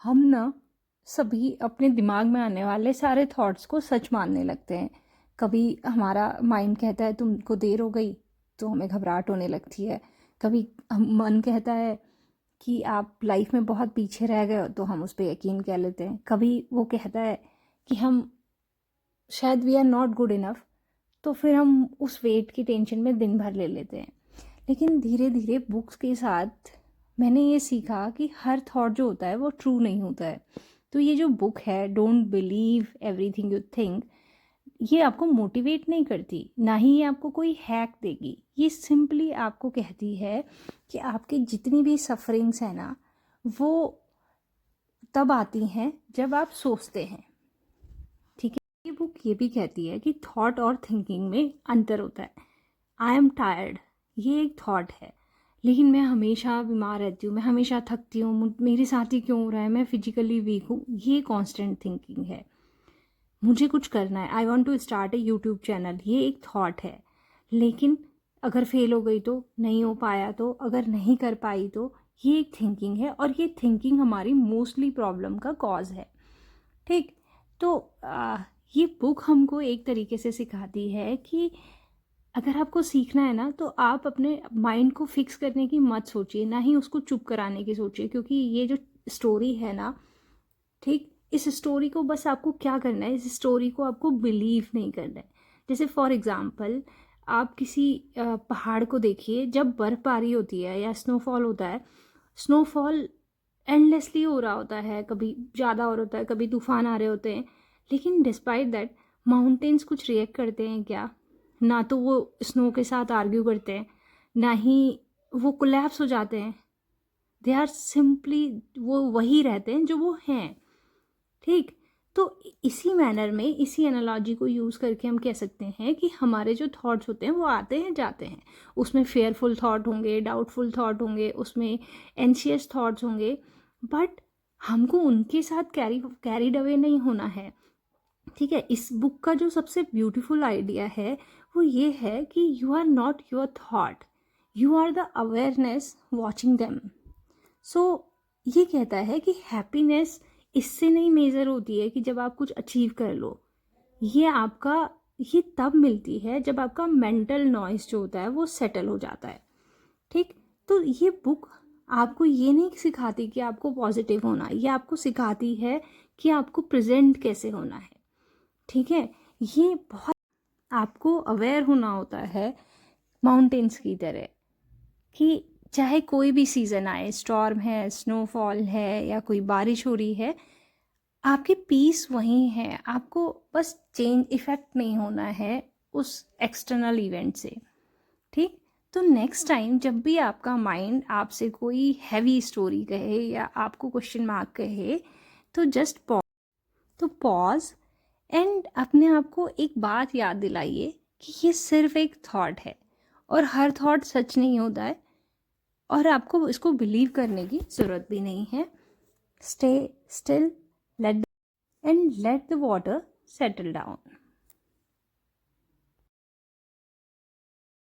हम ना सभी अपने दिमाग में आने वाले सारे थॉट्स को सच मानने लगते हैं। कभी हमारा माइंड कहता है तुमको देर हो गई, तो हमें घबराहट होने लगती है। कभी मन कहता है कि आप लाइफ में बहुत पीछे रह गए हो, तो हम उस पर यकीन कर लेते हैं। कभी वो कहता है कि हम शायद we are not good enough, तो फिर हम उस वेट की टेंशन में दिन भर ले लेते हैं। लेकिन धीरे धीरे बुक्स के साथ मैंने ये सीखा कि हर थॉट जो होता है वो ट्रू नहीं होता है। तो ये जो बुक है don't believe everything you think, ये आपको मोटिवेट नहीं करती, ना ही ये आपको कोई हैक देगी। ये सिंपली आपको कहती है कि आपकी जितनी भी सफरिंग्स हैं ना, वो तब आती हैं जब आप सोचते हैं। ठीक है, ये बुक ये भी कहती है कि थॉट और थिंकिंग में अंतर होता है। आई एम टायर्ड, ये एक थॉट है, लेकिन मैं हमेशा बीमार रहती हूँ, मैं हमेशा थकती हूँ, मेरे साथ ही क्यों हो रहा है, मैं फिजिकली वीक हूँ, ये कॉन्स्टेंट थिंकिंग है। मुझे कुछ करना है, I want to start a YouTube channel, ये एक थॉट है। लेकिन अगर फेल हो गई तो, नहीं हो पाया तो, अगर नहीं कर पाई तो, ये एक थिंकिंग है। और ये थिंकिंग हमारी मोस्टली प्रॉब्लम का कॉज है। ठीक, तो ये बुक हमको एक तरीके से सिखाती है कि अगर आपको सीखना है ना, तो आप अपने माइंड को फिक्स करने की मत सोचिए, ना ही उसको चुप कराने की सोचिए। क्योंकि ये जो स्टोरी है ना, ठीक, इस स्टोरी को बस आपको क्या करना है, इस स्टोरी को आपको बिलीव नहीं करना है। जैसे फॉर एग्जांपल, आप किसी पहाड़ को देखिए, जब बर्फबारी होती है या स्नोफॉल होता है, स्नोफॉल एंडलेसली हो रहा होता है, कभी ज़्यादा हो रहा होता है, कभी तूफान आ रहे होते हैं। लेकिन डिस्पाइट दैट माउंटेन्स कुछ रिएक्ट करते हैं क्या? ना तो वो स्नो के साथ आर्ग्यू करते हैं, ना ही वो कोलैप्स हो जाते हैं। दे आर सिंपली, वो वही रहते हैं जो वो हैं। ठीक, तो इसी मैनर में, इसी एनालॉजी को यूज़ करके हम कह सकते हैं कि हमारे जो थॉट्स होते हैं वो आते हैं जाते हैं। उसमें फेयरफुल थॉट होंगे, डाउटफुल थॉट होंगे, उसमें एंशियस थॉट्स होंगे, बट हमको उनके साथ कैरीड अवे नहीं होना है। ठीक है, इस बुक का जो सबसे ब्यूटीफुल आइडिया है वो ये है कि you are not your thought, you are the awareness watching them. So ये कहता है कि हैप्पीनेस इससे नहीं मेज़र होती है कि जब आप कुछ अचीव कर लो। ये तब मिलती है जब आपका मेंटल नॉइस जो होता है वो सेटल हो जाता है। ठीक, तो ये बुक आपको ये नहीं सिखाती कि आपको पॉजिटिव होना, ये आपको सिखाती है कि आपको प्रेजेंट कैसे होना है। ठीक है, ये बहुत आपको अवेयर होना होता है माउंटेन्स की तरह, कि चाहे कोई भी सीज़न आए, स्टॉर्म है, स्नोफॉल है, या कोई बारिश हो रही है, आपकी पीस वहीं है। आपको बस चेंज इफ़ेक्ट नहीं होना है उस एक्सटर्नल इवेंट से। ठीक, तो नेक्स्ट टाइम जब भी आपका माइंड आपसे कोई हैवी स्टोरी कहे या आपको क्वेश्चन मार्क कहे, तो जस्ट पॉज एंड अपने आप को एक बात याद दिलाइए कि ये सिर्फ एक थॉट है, और हर थॉट सच नहीं होता है, और आपको इसको बिलीव करने की ज़रूरत भी नहीं है। Stay still, let and let the water settle down.